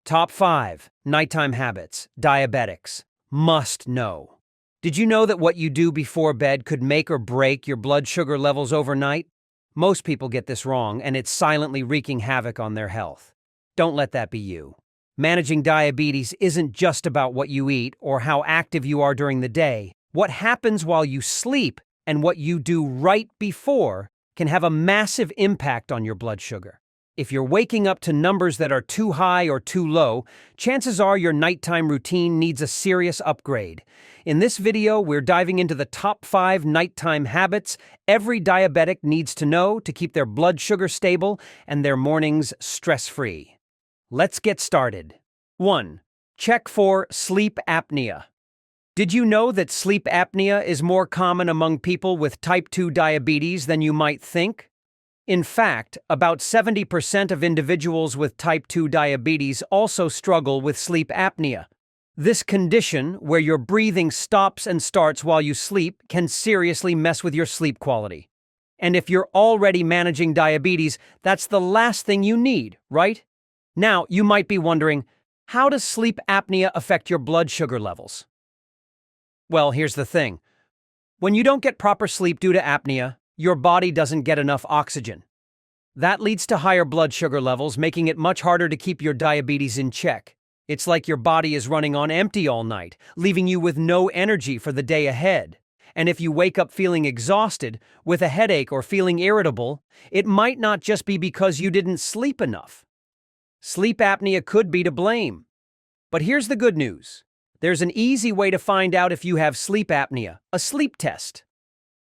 Top 5 Nighttime Habits, Diabetics. Must know. Did you know that what you do before bed could make or break your blood sugar levels overnight? Most people get this wrong, and it's silently wreaking havoc on their health. Don't let that be you. Managing diabetes isn't just about what you eat or how active you are during the day. What happens while you sleep and what you do right before can have a massive impact on your blood sugar. If you're waking up to numbers that are too high or too low, chances are your nighttime routine needs a serious upgrade. In this video, we're diving into the top 5 nighttime habits every diabetic needs to know to keep their blood sugar stable and their mornings stress-free. Let's get started. 1. Check for sleep apnea. Did you know that sleep apnea is more common among people with type 2 diabetes than you might think? In fact, about 70% of individuals with type 2 diabetes also struggle with sleep apnea. This condition, where your breathing stops and starts while you sleep, can seriously mess with your sleep quality. And if you're already managing diabetes, that's the last thing you need, right? Now, you might be wondering, how does sleep apnea affect your blood sugar levels? Well, here's the thing. When you don't get proper sleep due to apnea, your body doesn't get enough oxygen. That leads to higher blood sugar levels, making it much harder to keep your diabetes in check. It's like your body is running on empty all night, leaving you with no energy for the day ahead. And if you wake up feeling exhausted, with a headache or feeling irritable, it might not just be because you didn't sleep enough. Sleep apnea could be to blame. But here's the good news. There's an easy way to find out if you have sleep apnea, a sleep test.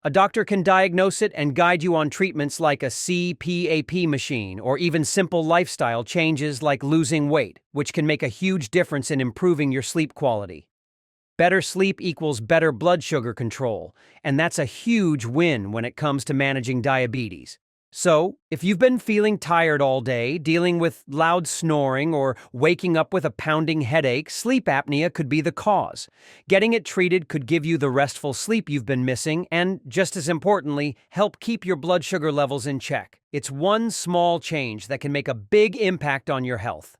A doctor can diagnose it and guide you on treatments like a CPAP machine or even simple lifestyle changes like losing weight, which can make a huge difference in improving your sleep quality. Better sleep equals better blood sugar control, and that's a huge win when it comes to managing diabetes. So, if you've been feeling tired all day, dealing with loud snoring, or waking up with a pounding headache, sleep apnea could be the cause. Getting it treated could give you the restful sleep you've been missing and, just as importantly, help keep your blood sugar levels in check. It's one small change that can make a big impact on your health.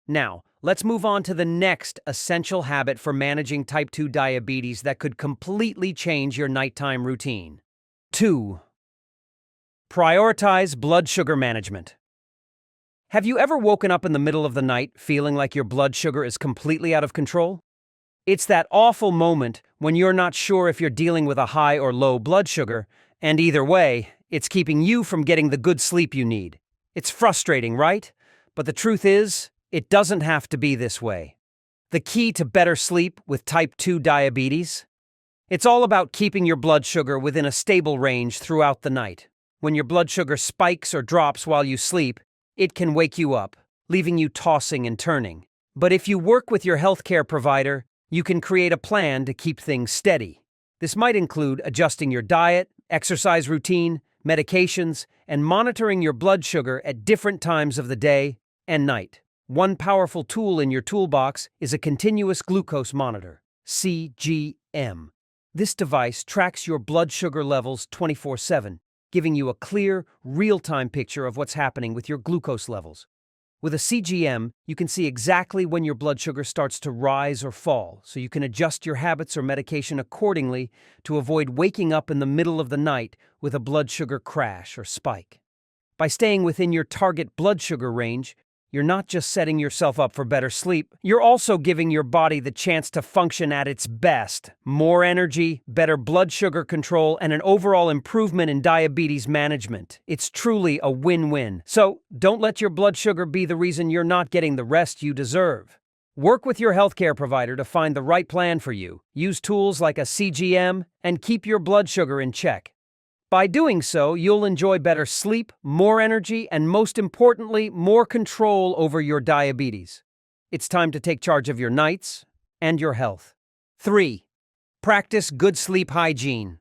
Now, let's move on to the next essential habit for managing type 2 diabetes that could completely change your nighttime routine. 2. Prioritize blood sugar management. Have you ever woken up in the middle of the night feeling like your blood sugar is completely out of control? It's that awful moment when you're not sure if you're dealing with a high or low blood sugar, and either way, it's keeping you from getting the good sleep you need. It's frustrating, right? But the truth is, it doesn't have to be this way. The key to better sleep with type 2 diabetes? It's all about keeping your blood sugar within a stable range throughout the night. When your blood sugar spikes or drops while you sleep, it can wake you up, leaving you tossing and turning. But if you work with your healthcare provider, you can create a plan to keep things steady. This might include adjusting your diet, exercise routine, medications, and monitoring your blood sugar at different times of the day and night. One powerful tool in your toolbox is a continuous glucose monitor, CGM. This device tracks your blood sugar levels 24/7. Giving you a clear, real-time picture of what's happening with your glucose levels. With a CGM, you can see exactly when your blood sugar starts to rise or fall, so you can adjust your habits or medication accordingly to avoid waking up in the middle of the night with a blood sugar crash or spike. By staying within your target blood sugar range, you're not just setting yourself up for better sleep, you're also giving your body the chance to function at its best. More energy, better blood sugar control, and an overall improvement in diabetes management. It's truly a win-win. So, don't let your blood sugar be the reason you're not getting the rest you deserve. Work with your healthcare provider to find the right plan for you. Use tools like a CGM and keep your blood sugar in check. By doing so, you'll enjoy better sleep, more energy, and most importantly, more control over your diabetes. It's time to take charge of your nights and your health. 3. Practice good sleep hygiene.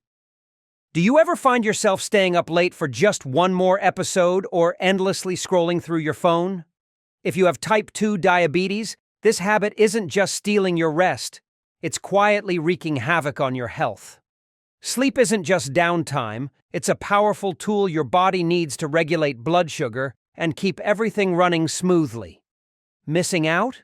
Do you ever find yourself staying up late for just one more episode or endlessly scrolling through your phone? If you have type 2 diabetes, this habit isn't just stealing your rest. It's quietly wreaking havoc on your health. Sleep isn't just downtime, it's a powerful tool your body needs to regulate blood sugar and keep everything running smoothly. Missing out?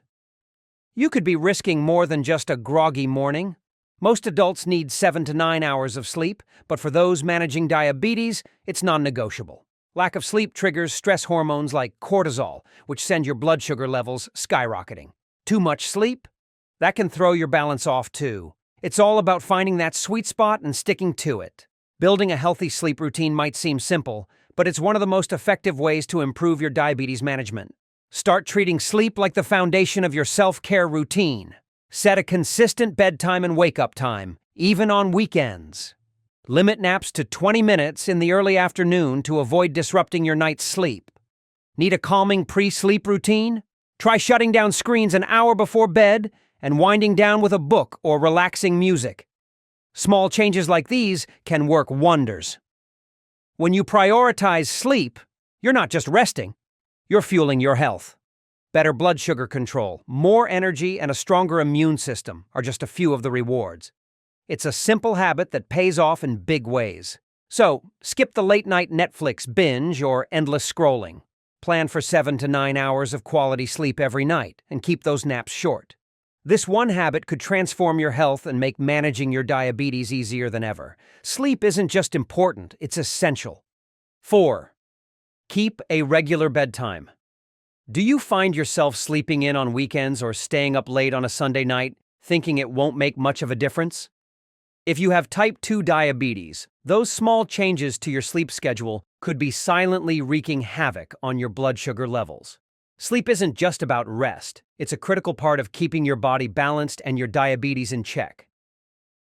You could be risking more than just a groggy morning. Most adults need 7 to 9 hours of sleep, but for those managing diabetes, it's non-negotiable. Lack of sleep triggers stress hormones like cortisol, which send your blood sugar levels skyrocketing. Too much sleep? That can throw your balance off too. It's all about finding that sweet spot and sticking to it. Building a healthy sleep routine might seem simple, but it's one of the most effective ways to improve your diabetes management. Start treating sleep like the foundation of your self-care routine. Set a consistent bedtime and wake-up time, even on weekends. Limit naps to 20 minutes in the early afternoon to avoid disrupting your night's sleep. Need a calming pre-sleep routine? Try shutting down screens an hour before bed and winding down with a book or relaxing music. Small changes like these can work wonders. When you prioritize sleep, you're not just resting, you're fueling your health. Better blood sugar control, more energy, and a stronger immune system are just a few of the rewards. It's a simple habit that pays off in big ways. So, skip the late-night Netflix binge or endless scrolling. Plan for 7 to 9 hours of quality sleep every night and keep those naps short. This one habit could transform your health and make managing your diabetes easier than ever. Sleep isn't just important, it's essential. 4. Keep a regular bedtime. Do you find yourself sleeping in on weekends or staying up late on a Sunday night, thinking it won't make much of a difference? If you have type 2 diabetes, those small changes to your sleep schedule could be silently wreaking havoc on your blood sugar levels. Sleep isn't just about rest, it's a critical part of keeping your body balanced and your diabetes in check.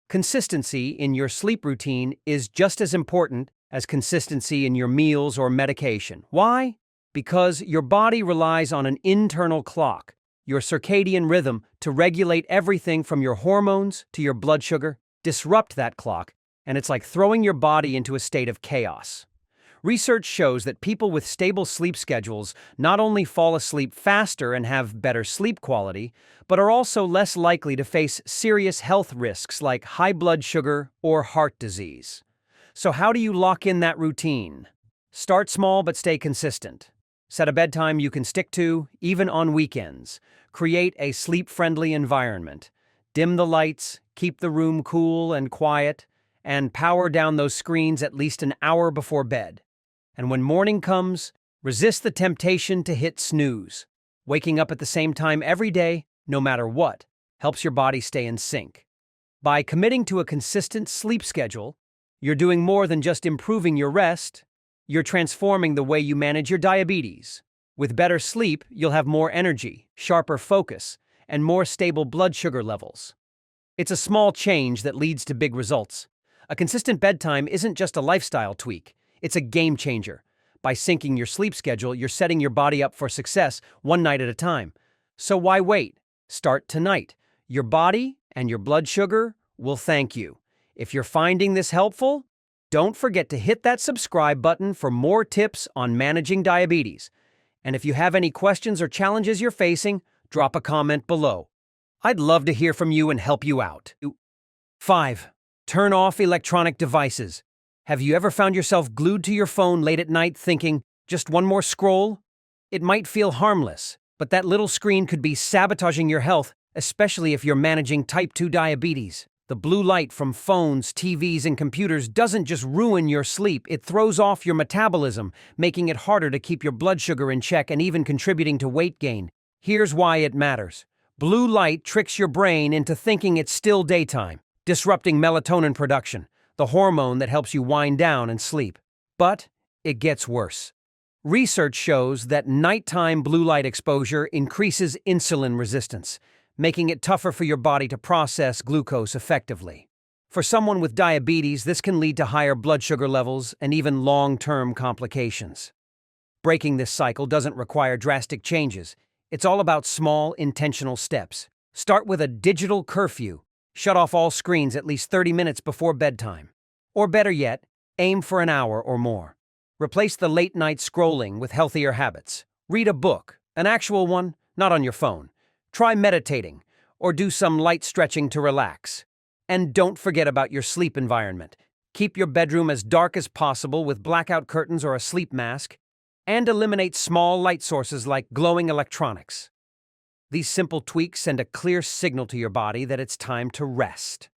Consistency in your sleep routine is just as important as consistency in your meals or medication. Why? Because your body relies on an internal clock, your circadian rhythm, to regulate everything from your hormones to your blood sugar. Disrupt that clock, and it's like throwing your body into a state of chaos. Research shows that people with stable sleep schedules not only fall asleep faster and have better sleep quality, but are also less likely to face serious health risks like high blood sugar or heart disease. So how do you lock in that routine? Start small but stay consistent. Set a bedtime you can stick to, even on weekends. Create a sleep-friendly environment. Dim the lights, keep the room cool and quiet, and power down those screens at least an hour before bed. And when morning comes, resist the temptation to hit snooze. Waking up at the same time every day, no matter what, helps your body stay in sync. By committing to a consistent sleep schedule, you're doing more than just improving your rest. You're transforming the way you manage your diabetes. With better sleep, you'll have more energy, sharper focus, and more stable blood sugar levels. It's a small change that leads to big results. A consistent bedtime isn't just a lifestyle tweak, it's a game changer. By syncing your sleep schedule, you're setting your body up for success one night at a time. So why wait? Start tonight. Your body and your blood sugar will thank you. If you're finding this helpful, don't forget to hit that subscribe button for more tips on managing diabetes. And if you have any questions or challenges you're facing, drop a comment below. I'd love to hear from you and help you out. 5. Turn off electronic devices. Have you ever found yourself glued to your phone late at night thinking, just one more scroll? It might feel harmless, but that little screen could be sabotaging your health, especially if you're managing type 2 diabetes. The blue light from phones, TVs, and computers doesn't just ruin your sleep, it throws off your metabolism, making it harder to keep your blood sugar in check and even contributing to weight gain. Here's why it matters. Blue light tricks your brain into thinking it's still daytime, disrupting melatonin production, the hormone that helps you wind down and sleep. But it gets worse. Research shows that nighttime blue light exposure increases insulin resistance, making it tougher for your body to process glucose effectively. For someone with diabetes, this can lead to higher blood sugar levels and even long-term complications. Breaking this cycle doesn't require drastic changes. It's all about small, intentional steps. Start with a digital curfew. Shut off all screens at least 30 minutes before bedtime. Or better yet, aim for an hour or more. Replace the late-night scrolling with healthier habits. Read a book, an actual one, not on your phone. Try meditating, or do some light stretching to relax. And don't forget about your sleep environment. Keep your bedroom as dark as possible with blackout curtains or a sleep mask, and eliminate small light sources like glowing electronics. These simple tweaks send a clear signal to your body that it's time to rest.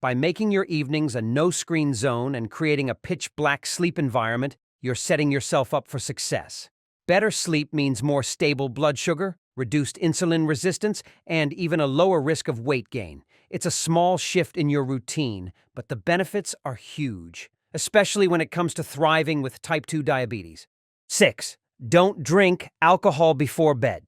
By making your evenings a no-screen zone and creating a pitch-black sleep environment, you're setting yourself up for success. Better sleep means more stable blood sugar, reduced insulin resistance, and even a lower risk of weight gain. It's a small shift in your routine, but the benefits are huge, especially when it comes to thriving with type 2 diabetes. 6. Don't drink alcohol before bed.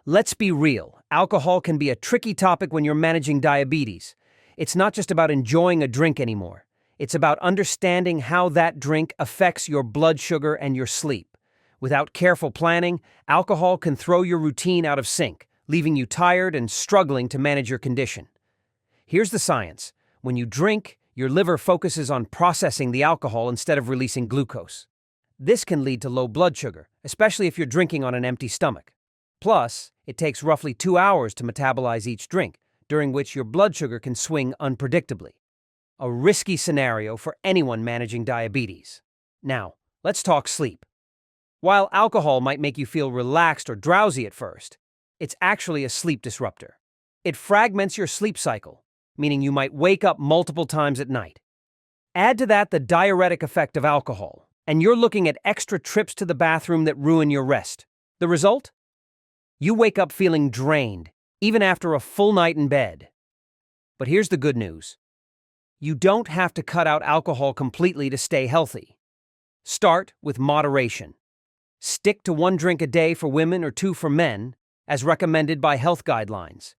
Let's be real, alcohol can be a tricky topic when you're managing diabetes. It's not just about enjoying a drink anymore. It's about understanding how that drink affects your blood sugar and your sleep. Without careful planning, alcohol can throw your routine out of sync, leaving you tired and struggling to manage your condition. Here's the science. When you drink, your liver focuses on processing the alcohol instead of releasing glucose. This can lead to low blood sugar, especially if you're drinking on an empty stomach. Plus, it takes roughly 2 hours to metabolize each drink, during which your blood sugar can swing unpredictably. A risky scenario for anyone managing diabetes. Now, let's talk sleep. While alcohol might make you feel relaxed or drowsy at first, it's actually a sleep disruptor. It fragments your sleep cycle, meaning you might wake up multiple times at night. Add to that the diuretic effect of alcohol, and you're looking at extra trips to the bathroom that ruin your rest. The result? You wake up feeling drained, even after a full night in bed. But here's the good news. You don't have to cut out alcohol completely to stay healthy. Start with moderation. Stick to 1 drink a day for women or 2 for men, as recommended by health guidelines.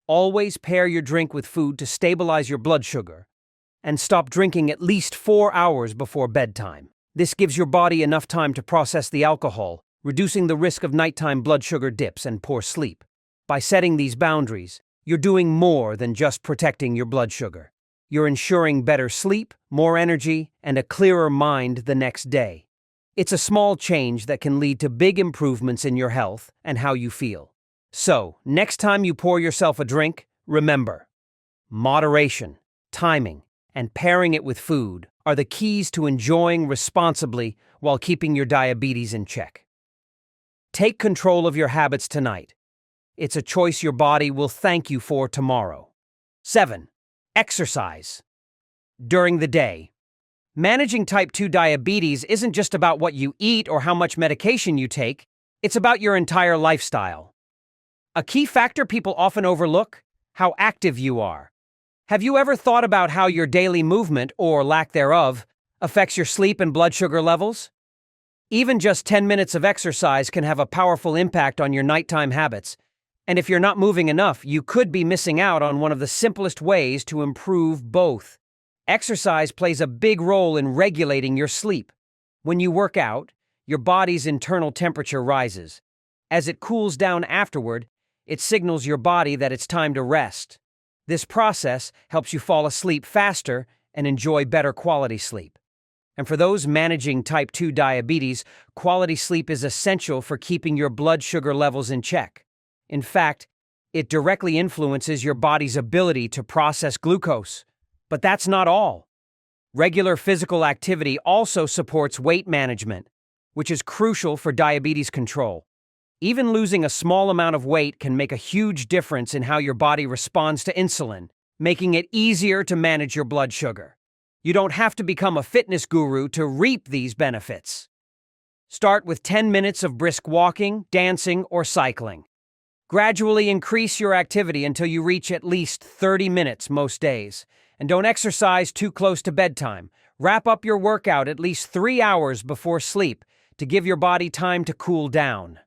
Always pair your drink with food to stabilize your blood sugar, and stop drinking at least 4 hours before bedtime. This gives your body enough time to process the alcohol, reducing the risk of nighttime blood sugar dips and poor sleep. By setting these boundaries, you're doing more than just protecting your blood sugar. You're ensuring better sleep, more energy, and a clearer mind the next day. It's a small change that can lead to big improvements in your health and how you feel. So, next time you pour yourself a drink, remember, moderation, timing, and pairing it with food are the keys to enjoying responsibly while keeping your diabetes in check. Take control of your habits tonight. It's a choice your body will thank you for tomorrow. 7. Exercise. During the day. Managing type 2 diabetes isn't just about what you eat or how much medication you take, it's about your entire lifestyle. A key factor people often overlook: how active you are. Have you ever thought about how your daily movement, or lack thereof, affects your sleep and blood sugar levels? Even just 10 minutes of exercise can have a powerful impact on your nighttime habits, and if you're not moving enough, you could be missing out on one of the simplest ways to improve both. Exercise plays a big role in regulating your sleep. When you work out, your body's internal temperature rises. As it cools down afterward, it signals your body that it's time to rest. This process helps you fall asleep faster and enjoy better quality sleep. And for those managing type 2 diabetes, quality sleep is essential for keeping your blood sugar levels in check. In fact, it directly influences your body's ability to process glucose. But that's not all. Regular physical activity also supports weight management, which is crucial for diabetes control. Even losing a small amount of weight can make a huge difference in how your body responds to insulin, making it easier to manage your blood sugar. You don't have to become a fitness guru to reap these benefits. Start with 10 minutes of brisk walking, dancing, or cycling. Gradually increase your activity until you reach at least 30 minutes most days. And don't exercise too close to bedtime. Wrap up your workout at least 3 hours before sleep to give your body time to cool down.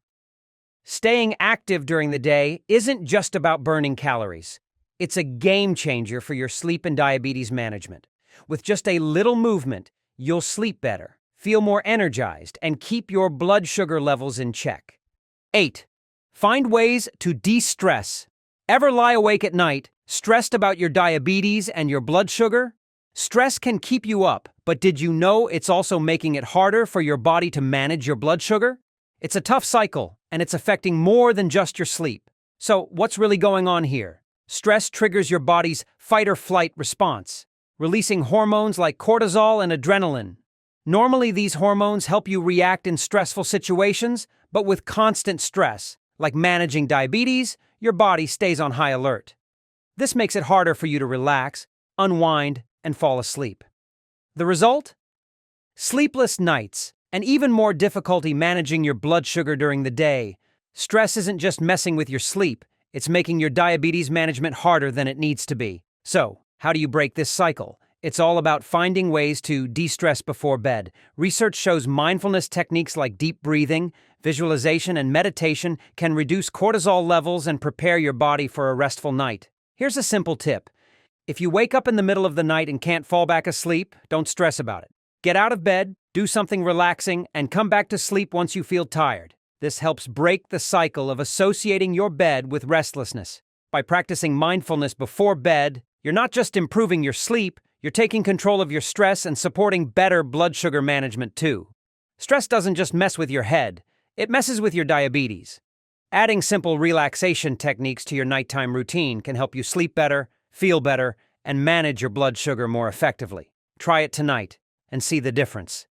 Staying active during the day isn't just about burning calories. It's a game changer for your sleep and diabetes management. With just a little movement, you'll sleep better, feel more energized, and keep your blood sugar levels in check. 8. Find ways to de-stress. Ever lie awake at night, stressed about your diabetes and your blood sugar? Stress can keep you up, but did you know it's also making it harder for your body to manage your blood sugar? It's a tough cycle, and it's affecting more than just your sleep. So, what's really going on here? Stress triggers your body's fight-or-flight response, releasing hormones like cortisol and adrenaline. Normally, these hormones help you react in stressful situations, but with constant stress, like managing diabetes, your body stays on high alert. This makes it harder for you to relax, unwind, and fall asleep. The result? Sleepless nights, and even more difficulty managing your blood sugar during the day. Stress isn't just messing with your sleep, it's making your diabetes management harder than it needs to be. So, how do you break this cycle? It's all about finding ways to de-stress before bed. Research shows mindfulness techniques like deep breathing, visualization, and meditation can reduce cortisol levels and prepare your body for a restful night. Here's a simple tip. If you wake up in the middle of the night and can't fall back asleep, don't stress about it. Get out of bed, do something relaxing, and come back to sleep once you feel tired. This helps break the cycle of associating your bed with restlessness. By practicing mindfulness before bed, you're not just improving your sleep, you're taking control of your stress and supporting better blood sugar management too. Stress doesn't just mess with your head, it messes with your diabetes. Adding simple relaxation techniques to your nighttime routine can help you sleep better, feel better, and manage your blood sugar more effectively. Try it tonight and see the difference.